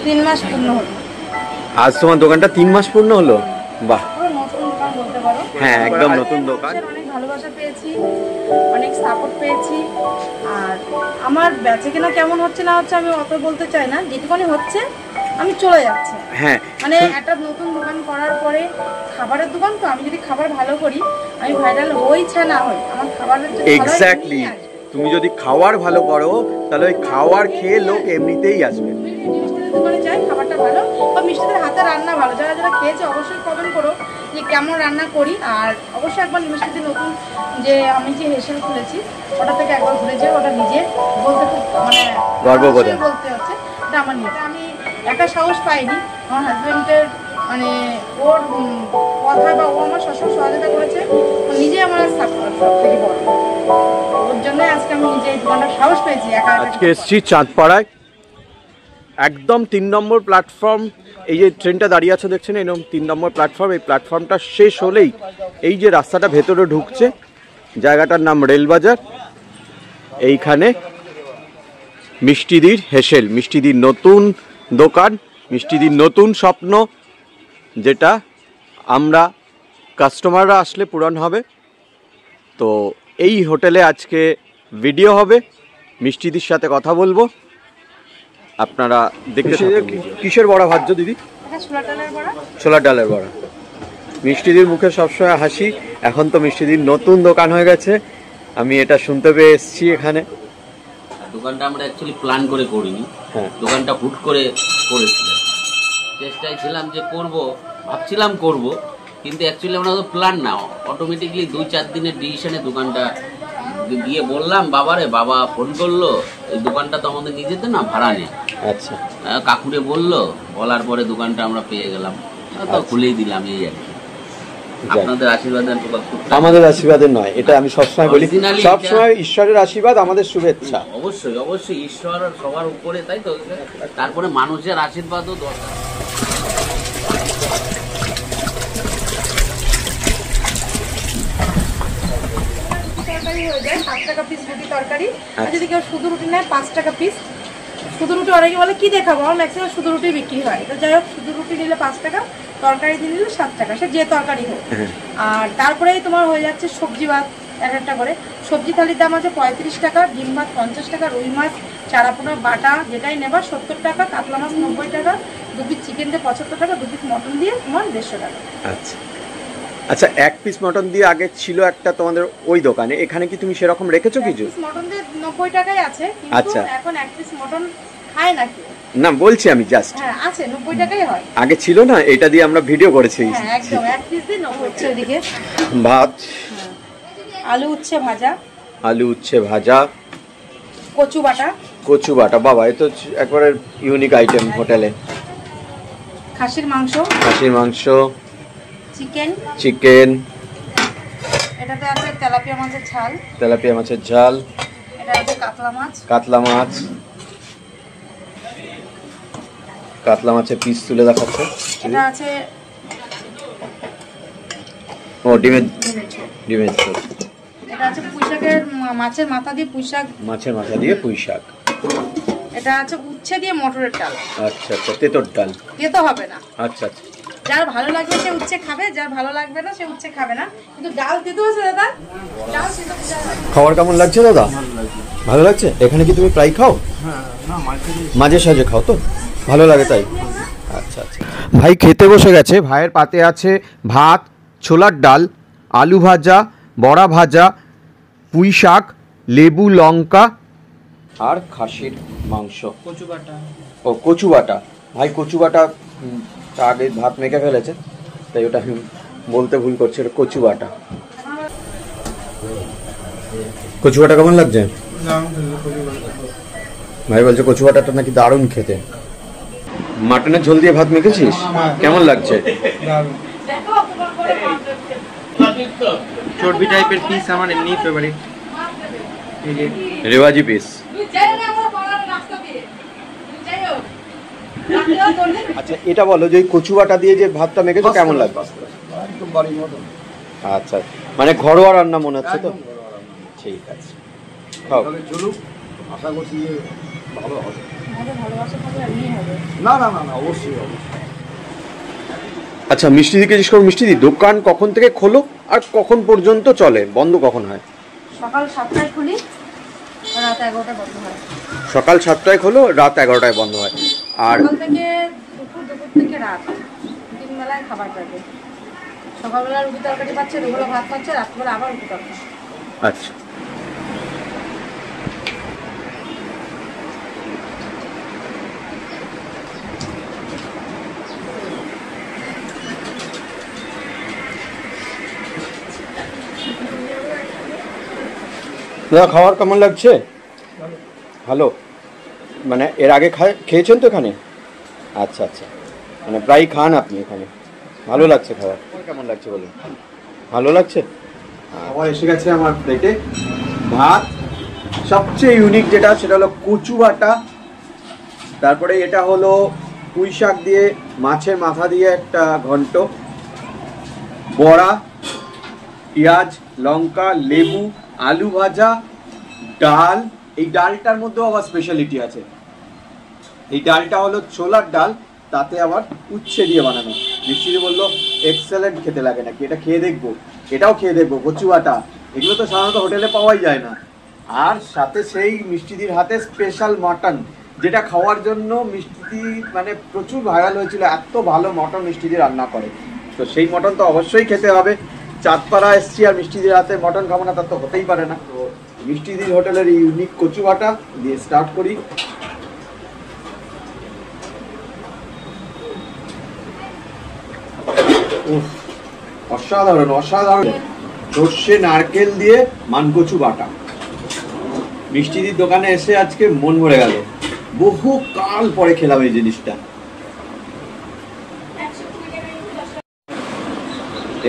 3 মাস পূর্ণ হলো। আজ তোমার দোকানটা 3 মাস পূর্ণ হলো? বাহ, পুরো নতুন দোকান বলতে পারো। হ্যাঁ একদম নতুন দোকান। অনেক ভালোবাসা পেয়েছি, অনেক সাপোর্ট পেয়েছি। আর আমার বেচাকেনা কেমন হচ্ছে না হচ্ছে আমি অত বলতে চাই না, যেটুকুনি হচ্ছে আমি চলে যাচ্ছি। হ্যাঁ, মানে একটা নতুন দোকান করার পরে খাবারের দোকান তো, আমি যদি খাবার ভালো করি, আমি ভাইরাল হই ছা না হই, আমার খাবারের জন্য এক্স্যাক্টলি, তুমি যদি খাবার ভালো করো তাহলে ওই খাবার খেয়ে লোক এমনিতেই আসবে। দোকানে যাই, খাবারটা ভালো বা মিষ্টিদের হাতে রান্না ভালো, যারা যারা খেয়েছে অবশ্যই কমেন্ট করো যে কেমন রান্না করি। আর অবশ্যই একবার মিষ্টিদের নতুন যে আমি যে হেসেল খুলেছি ওটা থেকে একবার ঘুরে যাই, ওটা নিজে বলতে খুব মানে গর্ব করে বলতে হচ্ছে, এটা আমার নিয়ে। আমি একটা সাহস পাইনি, আমার হাজবেন্ডের মানে ওর কথা বা ও আমার সবসময় সহযোগিতা করেছে, ও নিজে আমার সাপোর্ট সব থেকে বড়, ওর জন্য আজকে আমি নিজে এই দোকানটা সাহস পেয়েছি। আজকে এসেছি চাঁদপাড়ায়, একদম 3 নম্বর প্ল্যাটফর্ম। এই যে ট্রেনটা দাঁড়িয়ে আছে দেখছেন, এরকম 3 নম্বর প্ল্যাটফর্ম। এই প্ল্যাটফর্মটা শেষ হলেই এই যে রাস্তাটা ভেতরে ঢুকছে, জায়গাটার নাম রেলবাজার। এইখানে মিষ্টিদির হেসেল, মিষ্টিদির নতুন দোকান, মিষ্টিদির নতুন স্বপ্ন, যেটা আমরা কাস্টমাররা আসলে পূরণ হবে। তো এই হোটেলে আজকে ভিডিও হবে, মিষ্টিদির সাথে কথা বলবো, আপনারা দেখতে থাকুন। কিসের বড়া ভাজছো দিদি? ছোলার ডালের বড়া। মিষ্টিদির মুখে সবসময় হাসি, এখন তো মিষ্টিদির নতুন দোকান হয়ে গেছে, আমি এটা শুনতে পেয়ে এসেছি এখানে। দোকানটা আমরা অ্যাকচুয়ালি প্ল্যান করে করিনি, দোকানটা হুট করে করেছিলাম। চেষ্টায় ছিলাম যে করব, ভাবছিলাম করব, কিন্তু অ্যাকচুয়ালি আমরা তো প্ল্যান না, অটোমেটিকলি 2-4 দিনের ডিসিশনে দোকানটা দিয়ে বললাম বাবারে, বাবা ফোন করলো, এই দোকানটা তো আমাদের নিজেদের না, ভাড়া নেই। আচ্ছা, কাকুরে বললো, বলার পরে দোকানটা আমরা পেয়ে গেলাম, তো খুলেই দিলাম। এই আর কি, আপনাদের আশীর্বাদ, আমাদের আশীর্বাদের নয়, এটা আমি সবসময় বলি, সবসময় ঈশ্বরের আশীর্বাদ, আমাদের শুভেচ্ছা। অবশ্যই অবশ্যই, ঈশ্বর সবার উপরে, তাই তো, তারপরে মানুষের আশীর্বাদও দরকার। হয়ে যায় 7 টাকা পিস রুটি তরকারি, আর যদি কেউ শুধু রুটি নেয় 5 টাকা পিস। শুধু রুটি অনেকে বলে কি দেখাবো, আমার ম্যাক্সিমাম শুধু রুটি বিক্রি হয়। তো যাই হোক, শুধু রুটি নিলে 5 টাকা, তরকারি দিয়ে নিলে 7 টাকা, সে যে তরকারি হোক। আর তারপরেই তোমার হয়ে যাচ্ছে সবজি ভাত, একটা করে সবজি থালির দাম আছে 35 টাকা, ডিম ভাত 50 টাকা, রুই মাছ চারাপোনা বাটা যেটাই নেবা 70 টাকা, কাতলা মাছ 90 টাকা, 2 পিস চিকেন দিয়ে 75 টাকা, 2 পিস মটন দিয়ে তোমার 150 টাকা। আচ্ছা আচ্ছা, 1 পিস মটন দিয়ে আগে ছিল একটা তোমাদের ওই দোকানে, এখানে কি তুমি সেরকম রেখেছো কিছু? মটন দিয়ে 90 টাকায় আছে, কিন্তু এখন 1 পিস মটন খায় না কেউ। না বলছি আমি জাস্ট, হ্যাঁ আছে, 90 টাকাই হয়। আগে ছিল না, এটা দিয়ে আমরা ভিডিও করেছি। হ্যাঁ একদম, 1 পিস দিয়ে 90। হচ্ছে ওদিকে ভাত, আলু উচ্ছে ভাজা, আলু উচ্ছে ভাজা, কচু বাটা, কচু বাটা। বাবা, এ তো একবারে ইউনিক আইটেম হোটেলে। খাসির মাংস, খাসির মাংস, চিকেন, চিকেন, এটাতে আছে তেলাপিয়া মাছের ঝাল, তেলাপিয়া মাছের ঝাল, এটা আছে কাতলা মাছ, কাতলা মাছ, কাতলা মাছের পিস তুলে দেখাচ্ছে। এটা আছে ও ডিমের ঝোল, এটা আছে পুঁইশাকের মাছের মাথা দিয়ে পুঁইশাক, মাছের মাথা দিয়ে পুঁইশাক, এটা আছে উচ্ছে দিয়ে মটরের ডাল। আচ্ছা আচ্ছা, তেঁতোর ডাল, তেতো হবে না। আচ্ছা আচ্ছা, যার ভালো লাগবে সে উচ্ছে খাবে, যার ভালো লাগবে না সে উচ্ছে খাবে না, কিন্তু ডাল তেতো আছে দাদা, ডাল তেতো। খাবার কেমন লাগছে দাদা? ভালো লাগছে। এখানে কি তুমি প্রায় খাও? মাঝে সাঝে খাও তো, ভালো লাগে তাই? আচ্ছা আচ্ছা। ভাই খেতে বসে গেছে, ভাইয়ের পাতে আছে ভাত, ছোলার ডাল, আলু ভাজা, বড়া ভাজা, পুঁই শাক, লেবু লঙ্কা আর খাসির মাংস, কচু বাটা। ও কচু বাটা, ভাই কচু বাটা আগে ভাত মেখে ফেলেছে, তাই ওটা আমি বলতে ভুল করছি, ওটা কচু বাটা। কচু বাটা কেমন লাগছে? ভাই বলছে কচু বাটাটা নাকি দারুণ খেতে। মাটনের ঝোল দিয়ে ভাত মেখেছিস, কেমন লাগছে? চর্বি টাইপের পিস আমার এমনি ফেভারিট, রেওয়াজি পিস। আচ্ছা এটা বলো যে কচু বাটা দিয়ে যে ভাতটা মেখেছো কেমন লাগবে? আচ্ছা, মানে ঘরোয়া রান্না মনে হচ্ছে তো? ঠিক আছে, খাও। আশা করছি যে ভালো হবে। আমাদের ভালোবাসা থাকলে এমনি হবে। না না না না, অবশ্যই অবশ্যই। আচ্ছা মিষ্টি দিকে জিজ্ঞেস করো, মিষ্টি দি দোকান কখন থেকে খোলো আর কখন পর্যন্ত চলে, বন্ধ কখন হয়? সকাল 7টায় খুলি, রাত 11টায় বন্ধ হয়। সকাল 7টায় খোলো, রাত 11টায় বন্ধ হয়। আর সকাল থেকে দুপুর থেকে রাত 3 বেলায় খাবার পাবে। সকালবেলা রুটি তরকারি পাচ্ছে, দুপুরে ভাত পাচ্ছে, রাত্রিবেলা আবার রুটি তরকারি। আচ্ছা দাদা খাবার কেমন লাগছে? ভালো, মানে এর আগে খেয়েছেন তো এখানে? আচ্ছা আচ্ছা, মানে প্রায় খান আপনি এখানে, ভালো লাগছে খাবার? কেমন লাগছে বলুন? ভালো লাগছে। খাবার এসে গেছে আমার প্লেটে, ভাত, সবচেয়ে ইউনিক যেটা সেটা হলো কচু বাটা, তারপরে এটা হলো পুঁই শাক দিয়ে মাছের মাথা দিয়ে একটা ঘন্ট, বড়া, পেঁয়াজ লঙ্কা লেবু, আলু ভাজা, ডাল। এই ডালটার মধ্যেও আবার স্পেশালিটি আছে। এই ডালটা হলো ছোলার ডাল, তাতে আবার উচ্ছে দিয়ে বানানো। মিষ্টি বললো এক্সেলেন্ট, খেতে লাগে নাকি, এটা খেয়ে দেখবো। এটাও খেয়ে দেখবো, কচু বাটা, এগুলো তো সাধারণত হোটেলে পাওয়াই যায় না। আর সাথে সেই মিষ্টিদির হাতে স্পেশাল মটন, যেটা খাওয়ার জন্য মিষ্টি মানে প্রচুর ভাইরাল হয়েছিল, এত ভালো মটন মিষ্টিদি রান্না করে। তো সেই মটন তো অবশ্যই খেতে হবে। চাঁদপাড়া এসছি আর মিষ্টিদির হাতে মটন খাবো না, তার তো হতেই পারে না। তো মিষ্টিদির হোটেলের ইউনিক কচু বাটা দিয়ে স্টার্ট করি। অসাধারণ অসাধারণ, সর্ষে নারকেল দিয়ে মানকচু বাটা। মিষ্টিদির দোকানে এসে আজকে মন ভরে গেল, বহু কাল পরে খেলাম এই জিনিসটা।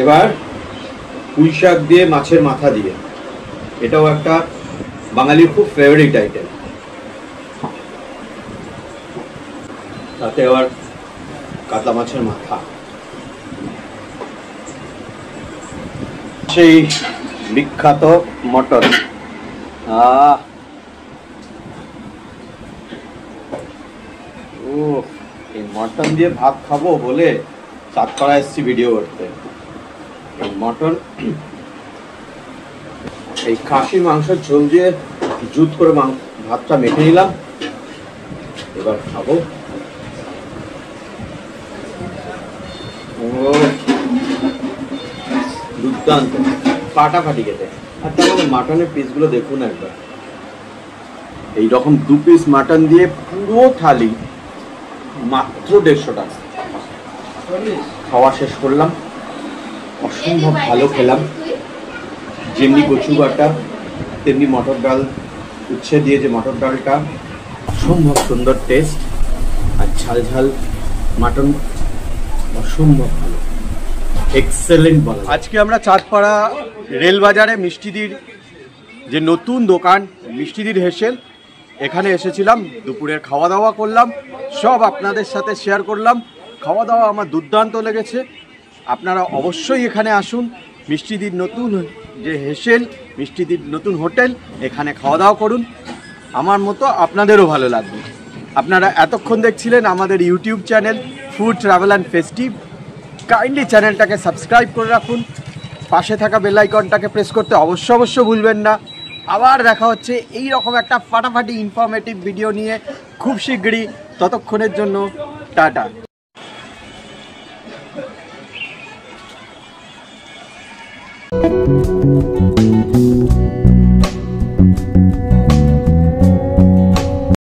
এবার পুঁই শাক দিয়ে মাছের মাথা দিয়ে, এটাও একটা বাঙালির খুব ফেভারিট আইটেম। তাতে আবার কাতলা মাছের মাথা, সেই বিখ্যাত মটন। এই মটন দিয়ে ভাত খাবো বলে চাঁদপাড়া এসছি ভিডিও করতে। এই মটন, এই খাসি মাংসের ঝোল দিয়ে জুত করে ভাতটা মেখে নিলাম, এবার খাবো। দুর্দান্ত, ফাটাফাটি খেতে। আর তাহলে মাটনের পিসগুলো দেখুন একবার, এইরকম 2 পিস মাটন দিয়ে পুরো থালি মাত্র 150 টাকা। খাওয়া শেষ করলাম, অসম্ভব ভালো খেলাম। যেমনি কচু বাটা তেমনি মটর ডাল, উচ্ছে দিয়ে যে মটর ডালটা, অসম্ভব সুন্দর টেস্ট। আর ঝাল ঝাল মাটন অসম্ভব ভালো, এক্সেলেন্ট বলা। আজকে আমরা চাঁদপাড়া রেলবাজারে মিষ্টিদির যে নতুন দোকান মিষ্টিদির হেসেল, এখানে এসেছিলাম। দুপুরের খাওয়া দাওয়া করলাম, সব আপনাদের সাথে শেয়ার করলাম। খাওয়া দাওয়া আমার দুর্দান্ত লেগেছে। আপনারা অবশ্যই এখানে আসুন। মিষ্টিদির নতুন যে হেসেল, মিষ্টিদির নতুন হোটেল, এখানে খাওয়া দাওয়া করুন, আমার মতো আপনাদেরও ভালো লাগবে। আপনারা এতক্ষণ দেখছিলেন আমাদের YouTube channel food travel and festive. Kindly চ্যানেলটাকে সাবস্ক্রাইব করে রাখুন, পাশে থাকা বেল আইকনটাকে প্রেস করতে অবশ্যই ভুলবেন না। আবার দেখা হচ্ছে এই রকম একটা ফাটাফাটি ইনফরমেটিভ ভিডিও নিয়ে খুব শীঘ্রই। ততক্ষণের জন্য টাটা।